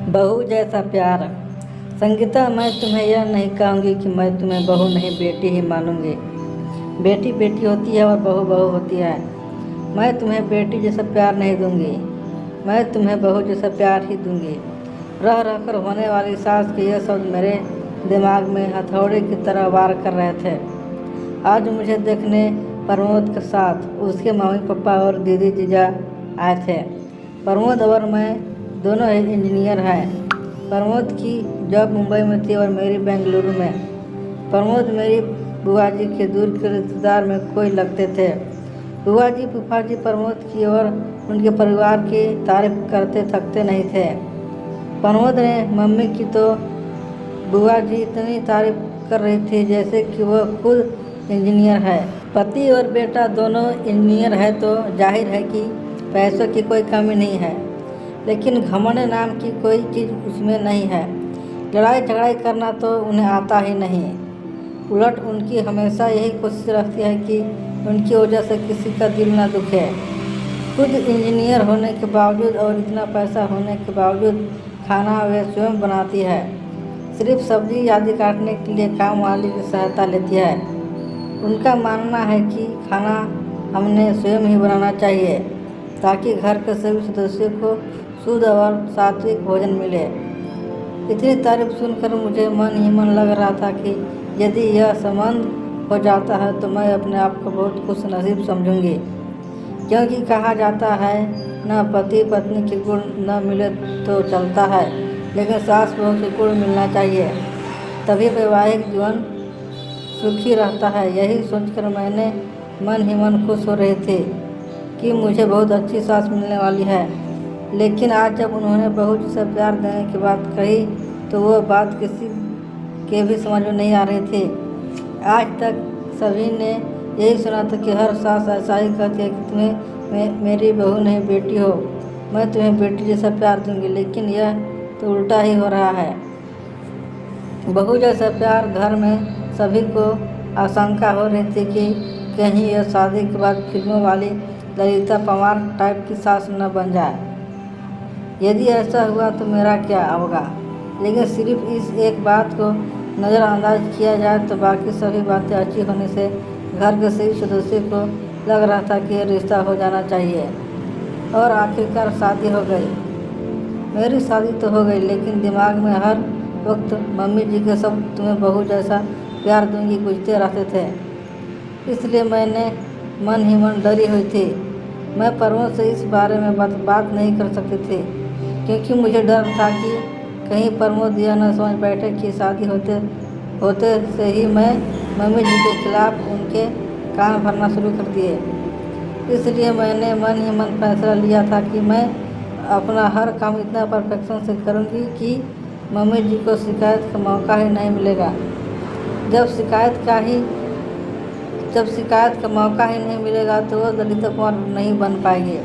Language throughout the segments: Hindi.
बहू जैसा प्यार। संगीता, मैं तुम्हें यह नहीं कहूँगी कि मैं तुम्हें बहू नहीं बेटी ही मानूंगी। बेटी बेटी होती है और बहू बहू होती है। मैं तुम्हें बेटी जैसा प्यार नहीं दूंगी, मैं तुम्हें बहू जैसा प्यार ही दूंगी। रह रह कर होने वाली सास के यह शब्द मेरे दिमाग में हथौड़े की तरह वार कर रहे थे। आज मुझे देखने प्रमोद के साथ उसके मम्मी पापा और दीदी जीजा आए थे। प्रमोद और मैं दोनों ही इंजीनियर हैं। प्रमोद की जॉब मुंबई में थी और मेरी बेंगलुरु में। प्रमोद मेरी बुआ जी के दूर के रिश्तेदार में कोई लगते थे। बुआ जी फूफा जी प्रमोद की और उनके परिवार की तारीफ करते थकते नहीं थे। प्रमोद ने मम्मी की तो बुआ जी इतनी तारीफ कर रही थी जैसे कि वह खुद इंजीनियर है। पति और बेटा दोनों इंजीनियर है तो जाहिर है कि पैसों की कोई कमी नहीं है, लेकिन घमंड नाम की कोई चीज़ उसमें नहीं है। लड़ाई झगड़ाई करना तो उन्हें आता ही नहीं। उलट उनकी हमेशा यही कोशिश रहती है कि उनकी वजह से किसी का दिल न दुखे। खुद इंजीनियर होने के बावजूद और इतना पैसा होने के बावजूद खाना वे स्वयं बनाती है। सिर्फ सब्जी आदि काटने के लिए काम वाली की सहायता लेती है। उनका मानना है कि खाना हमने स्वयं ही बनाना चाहिए ताकि घर के सभी सदस्यों को शुद्ध और सात्विक भोजन मिले। इतनी तारीफ सुनकर मुझे मन ही मन लग रहा था कि यदि यह संबंध हो जाता है तो मैं अपने आप को बहुत खुश नसीब समझूंगी, क्योंकि कहा जाता है न पति पत्नी के गुण न मिले तो चलता है, लेकिन सास बहू के गुण मिलना चाहिए, तभी वैवाहिक जीवन सुखी रहता है। यही सोचकर मैंने मन ही मन खुश हो रही थी कि मुझे बहुत अच्छी सास मिलने वाली है। लेकिन आज जब उन्होंने बहू जैसा प्यार देने की बात कही तो वह बात किसी के भी समझ में नहीं आ रही थी। आज तक सभी ने यही सुना था कि हर सास ऐसा ही कहती है कि तुम्हें मेरी बहू नहीं बेटी हो, मैं तुम्हें बेटी जैसा प्यार दूंगी, लेकिन यह तो उल्टा ही हो रहा है। बहू जैसा प्यार घर में सभी को आशंका हो रही थी कि कहीं यह शादी के बाद फिल्मों वाली ललिता पंवार टाइप की सास न बन जाए। यदि ऐसा हुआ तो मेरा क्या होगा, लेकिन सिर्फ इस एक बात को नज़रअंदाज किया जाए तो बाकी सभी बातें अच्छी होने से घर के सभी सदस्यों को लग रहा था कि यह रिश्ता हो जाना चाहिए। और आखिरकार शादी हो गई। मेरी शादी तो हो गई, लेकिन दिमाग में हर वक्त मम्मी जी के शब्द तुम्हें बहू जैसा प्यार दूंगी गूंजते रहते थे। इसलिए मैंने मन ही मन डरी हुई थी। मैं प्रमोद से इस बारे में बात नहीं कर सकती थी, क्योंकि मुझे डर था कि कहीं प्रमोद यह न समझ बैठे कि शादी होते से ही मैं मम्मी जी के खिलाफ उनके कान भरना शुरू कर दिए। इसलिए मैंने मन ही मन फैसला लिया था कि मैं अपना हर काम इतना परफेक्शन से करूँगी कि मम्मी जी को शिकायत का मौका ही नहीं मिलेगा। जब शिकायत का मौका ही नहीं मिलेगा तो वो ललिता कुमार नहीं बन पाएगी।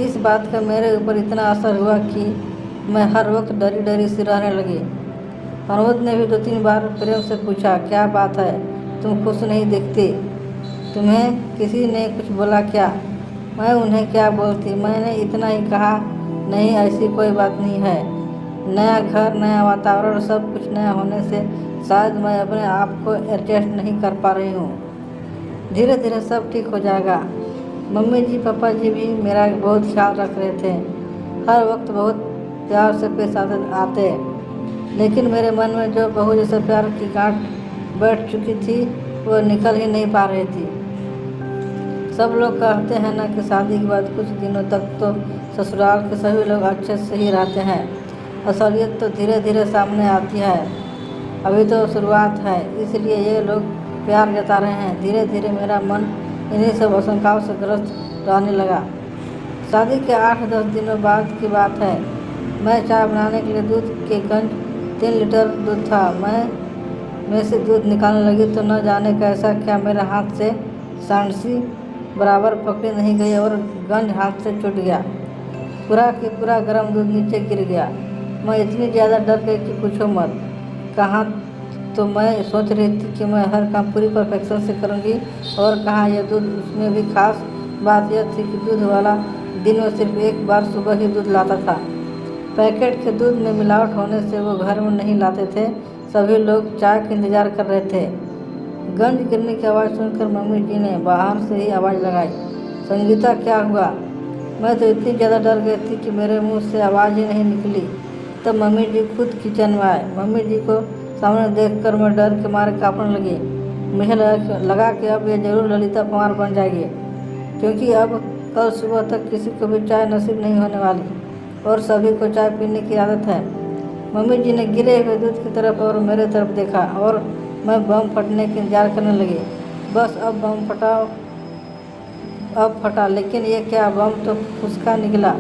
इस बात का मेरे ऊपर इतना असर हुआ कि मैं हर वक्त डरी डरी सी रहने लगी। प्रमोद ने भी 2-3 बार प्रेम से पूछा, क्या बात है, तुम खुश नहीं दिखती, तुम्हें किसी ने कुछ बोला क्या? मैं उन्हें क्या बोलती, मैंने इतना ही कहा, नहीं ऐसी कोई बात नहीं है। नया घर, नया वातावरण, सब कुछ नया होने से शायद मैं अपने आप को एडजस्ट नहीं कर पा रही हूँ। धीरे धीरे सब ठीक हो जाएगा। मम्मी जी पापा जी भी मेरा बहुत ख्याल रख रहे थे, हर वक्त बहुत प्यार से पेश आते, लेकिन मेरे मन में जो बहू जैसे प्यार की गांठ बैठ चुकी थी वो निकल ही नहीं पा रही थी। सब लोग कहते हैं ना कि शादी के बाद कुछ दिनों तक तो ससुराल के सभी लोग अच्छे से ही रहते हैं। असलियत तो धीरे धीरे सामने आती है। अभी तो शुरुआत है, इसलिए ये लोग प्यार जता रहे हैं। धीरे धीरे मेरा मन इन्हीं सब आशंकाओं से ग्रस्त रहने लगा। शादी के 8-10 दिनों बाद की बात है। मैं चाय बनाने के लिए दूध के गंज 3 लीटर दूध था। मैं से दूध निकालने लगी तो न जाने कैसा क्या मेरे हाथ से सांडसी बराबर पकड़ी नहीं गई और गंज हाथ से छूट गया। पूरा के पूरा गर्म दूध नीचे गिर गया। मैं इतनी ज़्यादा डर गई कि पूछो मत। कहाँ तो मैं सोच रही थी कि मैं हर काम पूरी परफेक्शन से करूँगी, और कहाँ यह दूध। उसमें भी खास बात यह थी कि दूध वाला दिन में सिर्फ एक बार सुबह ही दूध लाता था। पैकेट के दूध में मिलावट होने से वो घर में नहीं लाते थे। सभी लोग चाय का इंतजार कर रहे थे। गंज गिरने की आवाज़ सुनकर मम्मी जी ने बाहर से ही आवाज़ लगाई, संगीता क्या हुआ? मैं तो इतनी ज़्यादा डर गई थी कि मेरे मुंह से आवाज़ ही नहीं निकली। तब मम्मी जी खुद किचन में आए। मम्मी जी को सामने देखकर मैं डर के मारे कांपने लगी। मुझे लगा कि अब ये जरूर ललिता पंवार बन जाएगी, क्योंकि अब कल सुबह तक किसी को भी चाय नसीब नहीं होने वाली और सभी को चाय पीने की आदत है। मम्मी जी ने गिरे हुए दूध की तरफ और मेरे तरफ देखा और मैं बम फटने का इंतजार करने लगी। बस अब बम फटा, लेकिन ये क्या, बम तो फुसका निकला।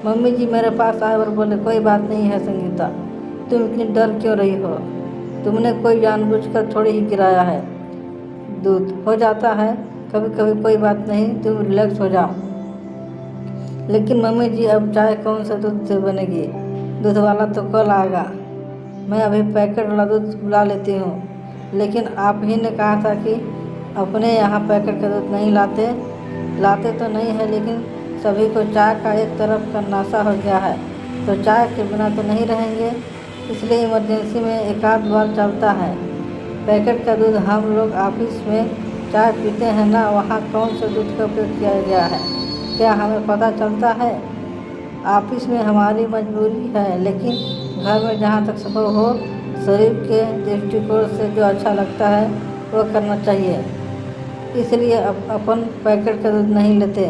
मम्मी जी मेरे पास आए और बोले, कोई बात नहीं है संगीता, तुम इतनी डर क्यों रही हो? तुमने कोई जानबूझकर थोड़ी ही गिराया है, दूध हो जाता है कभी कभी, कोई बात नहीं, तुम रिलैक्स हो जाओ। लेकिन मम्मी जी अब चाय कौन सा दूध से बनेगी? दूध वाला तो कल आएगा। मैं अभी पैकेट वाला दूध बुला लेती हूँ। लेकिन आप ही ने कहा था कि अपने यहाँ पैकेट का दूध नहीं लाते तो नहीं है, लेकिन सभी को चाय का एक तरफ का नशा हो गया है, तो चाय के बिना तो नहीं रहेंगे, इसलिए इमरजेंसी में एक आध बार चलता है। पैकेट का दूध हम लोग ऑफिस में चाय पीते हैं ना, वहाँ कौन सा दूध का उपयोग किया गया है, क्या हमें पता चलता है? ऑफिस में हमारी मजबूरी है, लेकिन घर में जहाँ तक संभव हो शरीर के दृष्टिकोण से जो अच्छा लगता है वो करना चाहिए। इसलिए अपन पैकेट का दूध नहीं लेते,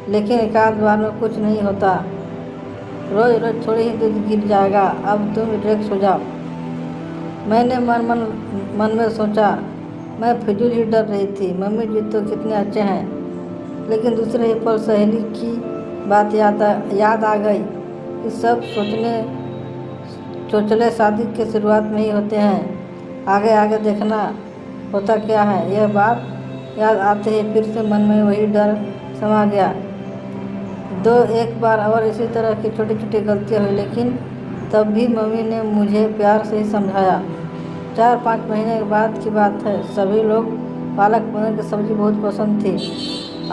लेकिन एक आध बार में कुछ नहीं होता। रोज़ रोज़ थोड़ी ही दूध गिर जाएगा, अब तुम रिलैक्स हो जाओ। मैंने मन में सोचा। मैं फिजूल ही डर रही थी। मम्मी जी तो कितने अच्छे हैं, लेकिन दूसरे ही पल सहेली की बात याद आ गई। इस सब चोचले शादी के शुरुआत में ही होते हैं, आगे आगे देखना होता क्या है। यह बात याद आते ही फिर से मन में वही डर समा गया। एक बार और इसी तरह की छोटी छोटी गलतियाँ हुई, लेकिन तब भी मम्मी ने मुझे प्यार से ही समझाया। 4-5 महीने के बाद की बात है। सभी लोग पालक पनीर की सब्ज़ी बहुत पसंद थी।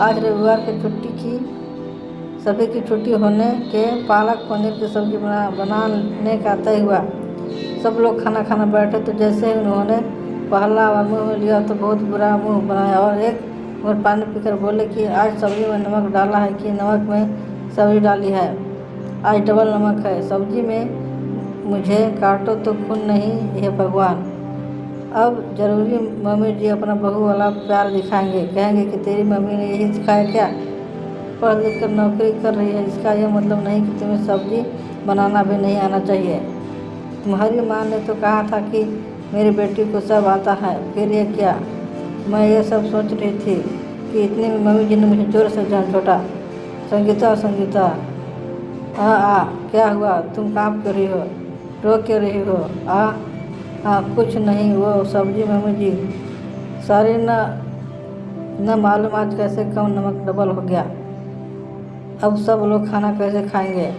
आज रविवार की सभी की छुट्टी होने के पालक पनीर की सब्ज़ी बनाने का तय हुआ। सब लोग खाना खाना बैठे तो जैसे ही उन्होंने पहला बार मुँह में लिया तो बहुत बुरा मुँह बनाया और एक घूंट पानी पीकर बोले कि आज सब्ज़ी में नमक डाला है कि नमक में सब्ज़ी डाली है, आज डबल नमक है सब्ज़ी में, मुझे काटो तो खून नहीं, हे भगवान। अब ज़रूरी मम्मी जी अपना बहू वाला प्यार दिखाएंगे, कहेंगे कि तेरी मम्मी ने यही सिखाया क्या? पढ़ लिख कर नौकरी कर रही है, इसका यह मतलब नहीं कि तुम्हें सब्ज़ी बनाना भी नहीं आना चाहिए। तुम्हारी माँ ने तो कहा था कि मेरी बेटी को सब आता है, फिर ये क्या? मैं ये सब सोच रही थी कि इतने में मम्मी जी ने मुझे जोर से झंझोटा, संगीता, क्या हुआ? तुम काँप क्यों रही हो, रो क्यों रही हो? कुछ नहीं, वो सब्जी मम्मी जी, सारी न मालूम आज कैसे कम नमक डबल हो गया। अब सब लोग खाना कैसे खाएंगे?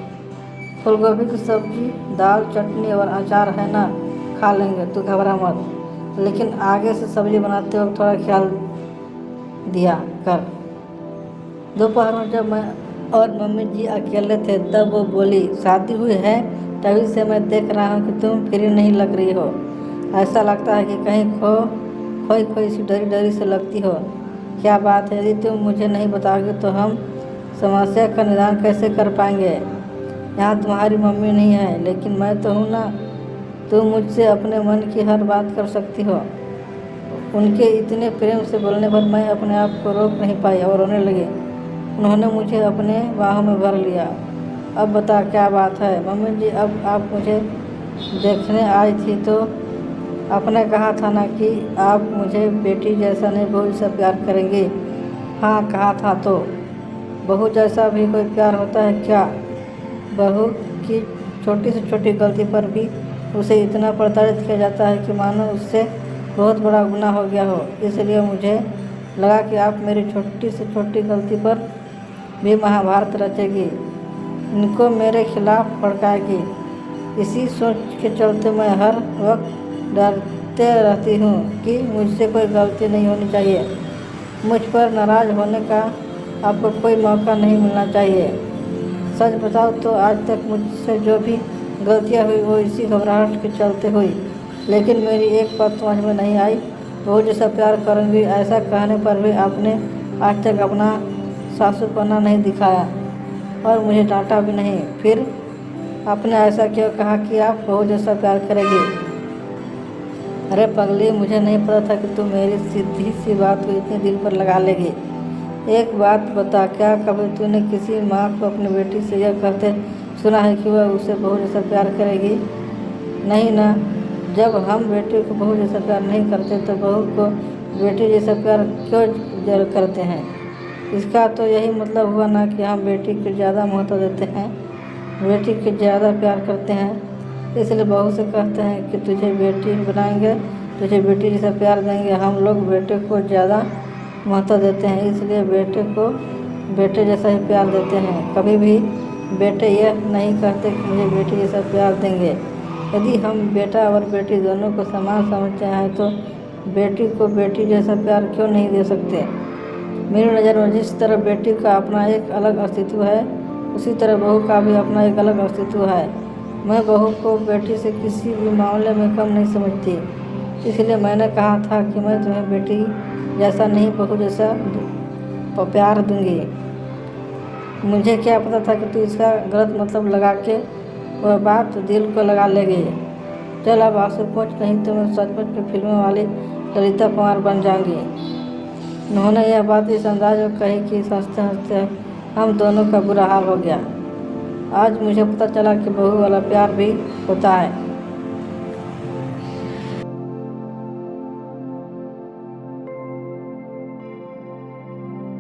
फूलगोभी की सब्जी, दाल, चटनी और अचार है ना, खा लेंगे, तू घबरा मत, लेकिन आगे से सब्जी बनाते वक्त थोड़ा ख्याल दिया कर। दोपहर में जब मैं और मम्मी जी अकेले थे तब वो बोली, शादी हुई है तभी से मैं देख रहा हूँ कि तुम फ्री नहीं लग रही हो, ऐसा लगता है कि कहीं खोई सी डरी से लगती हो। क्या बात है? यदि तुम मुझे नहीं बताओगे तो हम समस्या का निदान कैसे कर पाएंगे? यहाँ तुम्हारी मम्मी नहीं है, लेकिन मैं तो हूँ ना, तुम मुझसे अपने मन की हर बात कर सकती हो। उनके इतने प्रेम से बोलने पर मैं अपने आप को रोक नहीं पाई और रोने लगी। उन्होंने मुझे अपने बाहों में भर लिया। अब बता क्या बात है? मम्मी जी, अब आप मुझे देखने आई थी तो आपने कहा था ना कि आप मुझे बेटी जैसा नहीं बहू से प्यार करेंगी। हाँ कहा था, तो बहू जैसा भी कोई प्यार होता है क्या? बहू की छोटी से छोटी गलती पर भी उसे इतना प्रताड़ित किया जाता है कि मानो उससे बहुत बड़ा गुनाह हो गया हो। इसलिए मुझे लगा कि आप मेरी छोटी से छोटी गलती पर भी महाभारत रचेगी, इनको मेरे खिलाफ भड़काएगी। इसी सोच के चलते मैं हर वक्त डरते रहती हूँ कि मुझसे कोई गलती नहीं होनी चाहिए। मुझ पर नाराज़ होने का आपको कोई मौका नहीं मिलना चाहिए। सच बताओ तो आज तक मुझसे जो भी गलतियाँ हुई वो इसी घबराहट के चलते हुई, लेकिन मेरी एक बात समझ में नहीं आई, बहू जैसा प्यार करूँगी ऐसा कहने पर भी आपने आज तक अपना सासुपना नहीं दिखाया और मुझे डांटा भी नहीं। फिर आपने ऐसा क्यों कहा कि आप बहू जैसा प्यार करेगी? अरे पगली, मुझे नहीं पता था कि तू मेरी सीधी सी बात को इतने दिल पर लगा लेगी। एक बात बता, क्या कभी तूने किसी माँ को अपनी बेटी से यह कहते सुना है कि वह उसे बहू जैसा प्यार करेगी? नहीं ना। जब हम बेटे को बहू जैसा प्यार नहीं करते तो बहू को बेटी जैसा प्यार क्यों जरूर करते हैं? इसका तो यही मतलब हुआ ना कि हम बेटी को ज़्यादा महत्व देते हैं, बेटी को ज़्यादा प्यार करते हैं, इसलिए बहू से कहते हैं कि तुझे बेटी बनाएंगे, तुझे बेटी जैसा प्यार देंगे। हम लोग बेटे को ज़्यादा महत्व देते हैं, इसलिए बेटे को बेटे जैसा ही प्यार देते हैं। कभी भी बेटे यह नहीं कहते कि मुझे बेटी जैसा प्यार देंगे। यदि हम बेटा और बेटी दोनों को समान समझते हैं तो बेटी को बेटी जैसा प्यार क्यों नहीं दे सकते? मेरी नज़र में जिस तरह बेटी का अपना एक अलग अस्तित्व है, उसी तरह बहू का भी अपना एक अलग अस्तित्व है। मैं बहू को बेटी से किसी भी मामले में कम नहीं समझती, इसलिए मैंने कहा था कि मैं तुम्हें बेटी जैसा नहीं बहू जैसा प्यार दूंगी। मुझे क्या पता था कि तू इसका गलत मतलब लगा के वह बात दिल को लगा लेगी। चल अब आंसू पहुँच, नहीं तो मैं सचमुच में फिल्मों वाली ललिता कुमार बन जाऊंगी। उन्होंने यह बात इस अंदाज में कही कि हंसते हंसते हम दोनों का बुरा हाल हो गया। आज मुझे पता चला कि बहू वाला प्यार भी होता है।